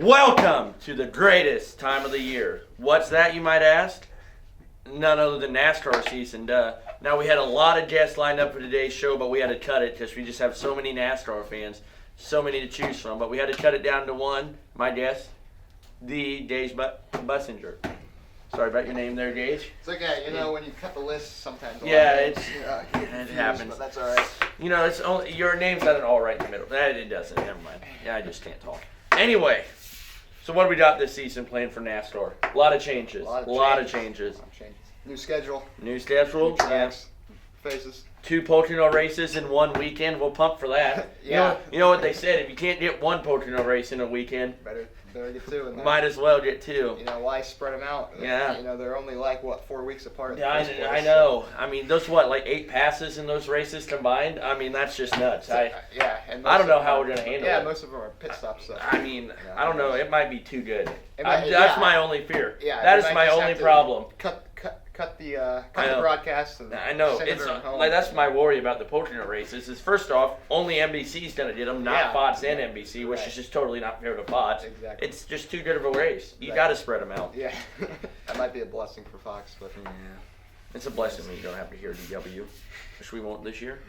Welcome to the greatest time of the year. What's that, you might ask? None other than NASCAR season, duh. Now, we had a lot of guests lined up for today's show, but we had to cut it because we just have so many NASCAR fans, so many to choose from. But we had to cut it down to one, my guest, the Gage Bussinger. Sorry about your name there, Gage. It's okay, when you cut the list, sometimes. It confused, happens. But that's all right. It's only your name's got an all right in the middle. It doesn't. Never mind. Yeah, I just can't talk. Anyway, so what do we got this season planned for NASCAR? A lot of changes. A lot of changes. New schedule. New schedule. New tracks. Faces. 2 Pocono races in one weekend. We'll pump for that. Yeah. You know what they said? If you can't get 1 Pocono race in a weekend, Better get 2 in there. Might as well get 2. Why spread them out? Yeah. They're only 4 weeks apart. Yeah, I know. I mean, those 8 passes in those races combined? I mean, that's just nuts. And I don't know how we're going to handle it. Yeah, most of them are pit stops. So. I mean, I don't know. It might be too good. That's my only fear. Yeah, that is my only problem. Cut the broadcast. And I know. Send It's home. that's my worry about the Pocono races. Is first off, only NBC's going to get them, not Fox and NBC, which is just totally not fair to Fox. Exactly. It's just too good of a race. You got to spread them out. Yeah, that might be a blessing for Fox, but it's a blessing when you don't have to hear DW, which we won't this year.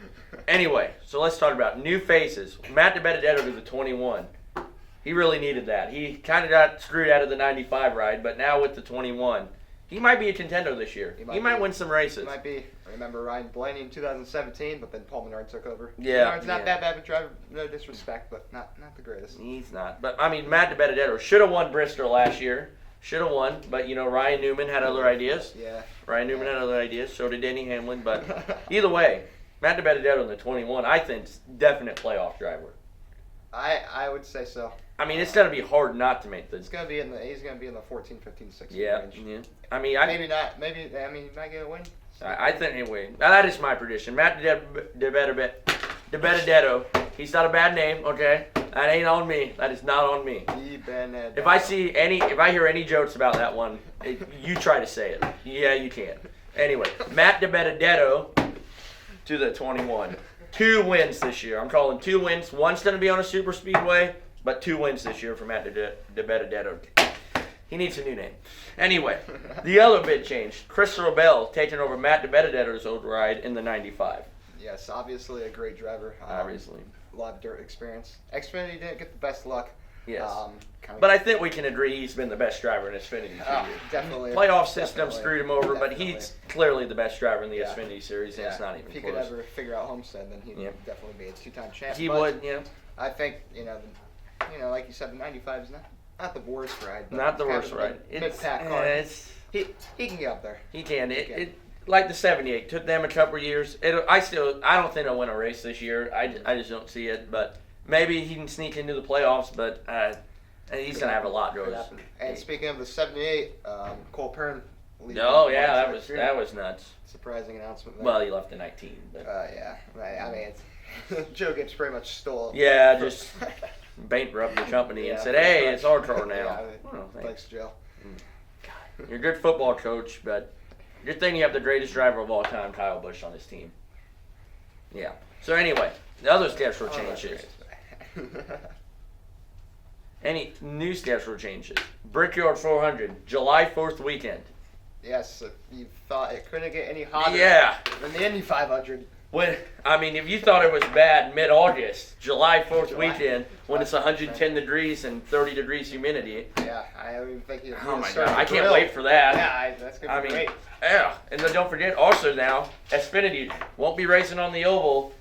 Anyway, so let's talk about new faces. Matt DiBenedetto to the 21. He really needed that. He kind of got screwed out of the 95 ride, but now with the 21. He might be a contender this year. He might win some races. He might be. I remember Ryan Blaney in 2017, but then Paul Menard took over. Yeah. Menard's not that bad of a driver, no disrespect, but not the greatest. He's not. But, I mean, Matt DiBenedetto should have won Bristol last year. Should have won, but, Ryan Newman had other ideas. Yeah. Ryan Newman had other ideas, so did Denny Hamlin. But either way, Matt DiBenedetto in the 21, I think, is definite playoff driver. I would say so. I mean, it's going to be hard not to make the... He's going to be in the 14, 15, 16 range. Yeah. I mean, maybe not. Maybe, he might get a win. I think anyway. That is my prediction. Matt DiBenedetto. He's not a bad name, okay? That ain't on me. That is not on me. DiBenedetto. If I hear any jokes about that one, you try to say it. Yeah, you can. Anyway, Matt DiBenedetto to the 21. 2 wins this year. I'm calling 2 wins. One's going to be on a super speedway, but 2 wins this year for Matt DiBenedetto. He needs a new name. Anyway, the other big change. Christopher Bell taking over Matt DiBenedetto's old ride in the 95. Yes, obviously a great driver. Obviously. A lot of dirt experience. Xfinity didn't get the best luck. Yes. But I think we can agree he's been the best driver in Xfinity. Definitely. Playoff system screwed him over, but he's clearly the best driver in the Xfinity series, and it's not even close. If he close. could ever figure out Homestead, then he'd definitely be a 2-time champ. He would, I think, like you said, the 95 is not the worst ride. But not the worst ride. Mid-pack car. He can get up there. He can. It like the 78 took them a couple years. I don't think he'll win a race this year. I just don't see it. But maybe he can sneak into the playoffs. But he's gonna have a lot goes. And speaking of the 78, Cole Pearn. Oh yeah, that was nuts. Surprising announcement. There. Well, he left the 19. But. Right. I mean, Joe Gibbs pretty much stole. Yeah, just bankrupted the company and said, "Hey, it's our tour now." Thanks, Joe. God, you're a good football coach, but good thing you have the greatest driver of all time, Kyle Busch, on his team. Yeah. So anyway, the other schedule changes. Any new schedule changes? Brickyard 400, July 4th weekend. Yes, you thought it couldn't get any hotter than the Indy 500. If you thought it was bad mid-August, July 4th weekend, when it's 110 degrees and 30 degrees humidity. Yeah, I don't even think oh my God, I can't wait for that. Yeah, that's going to be great. Yeah, and then don't forget, also now, Xfinity won't be racing on the oval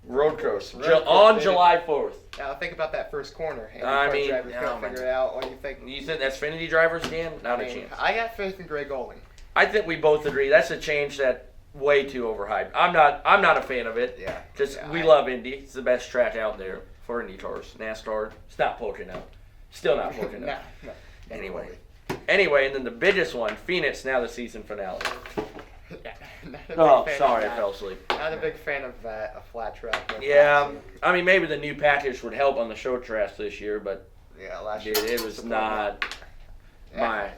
road course on July 4th. Now think about that first corner. Drivers couldn't figure it out. What do you think? You think Xfinity drivers can? Not a chance. I got faith in Greg Golding. I think we both agree that's a change that way too overhyped. I'm not a fan of it. Yeah. Because we love Indy. It's the best track out there for Indy cars. NASCAR. It's not Pocono. Still not Pocono. No. Anyway, and then the biggest one, Phoenix, now the season finale. Sorry, I fell asleep. Not a big fan of a flat track. Yeah, maybe the new package would help on the short tracks this year, but last year it was not my.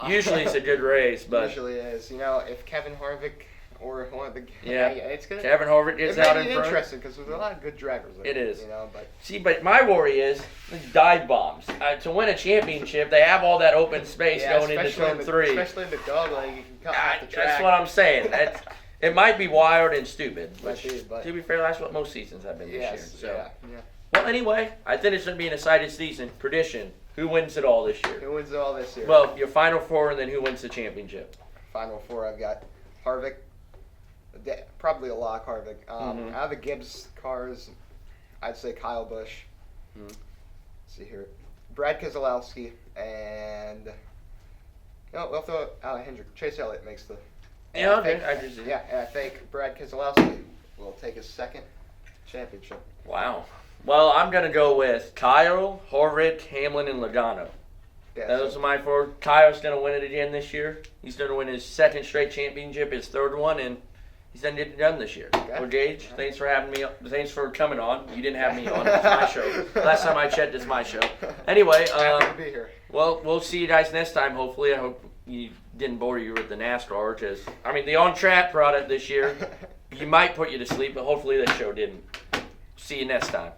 Usually it's a good race, but usually it is. If Kevin Harvick or one of the. Yeah. It's gonna. Kevin Harvick gets It may out be in front. interesting because there's a lot of good drivers. There, It is. You know, but See, but my worry is the dive bombs. To win a championship, they have all that open space going into turn 3. Especially in the dog leg, you can cut off the track. That's what I'm saying. It might be wild and stupid. Might be, but to be fair, that's what most seasons have been yes, this year. So. yeah. Well, anyway, I think it's going to be an exciting season. Prediction: who wins it all this year? Who wins it all this year? Well, your final 4, and then who wins the championship? Final 4, I've got Harvick. Probably a lock, Harvick. Mhm. Out of the Gibbs cars, I'd say Kyle Busch. Mhm. Let's see here. Brad Keselowski and we'll throw out Hendrick. Chase Elliott makes the. Yeah, I okay. think- I just Yeah, and I think Brad Keselowski will take his second championship. Wow. Well, I'm going to go with Kyle, Harvick, Hamlin, and Logano. Yeah, Those so- are my 4. Kyle's going to win it again this year. He's going to win his 2nd straight championship, his 3rd one, and he's done it done this year. Okay. Well, Gage, thanks for having me. Thanks for coming on. You didn't have me on. It's my show. Last time I checked, it's my show. Anyway, Happy to be here. well, we'll see you guys next time. Hopefully, I hope you didn't bore you with the NASCAR, because I mean the on-track product this year, you might put you to sleep, but hopefully that show didn't. See you next time.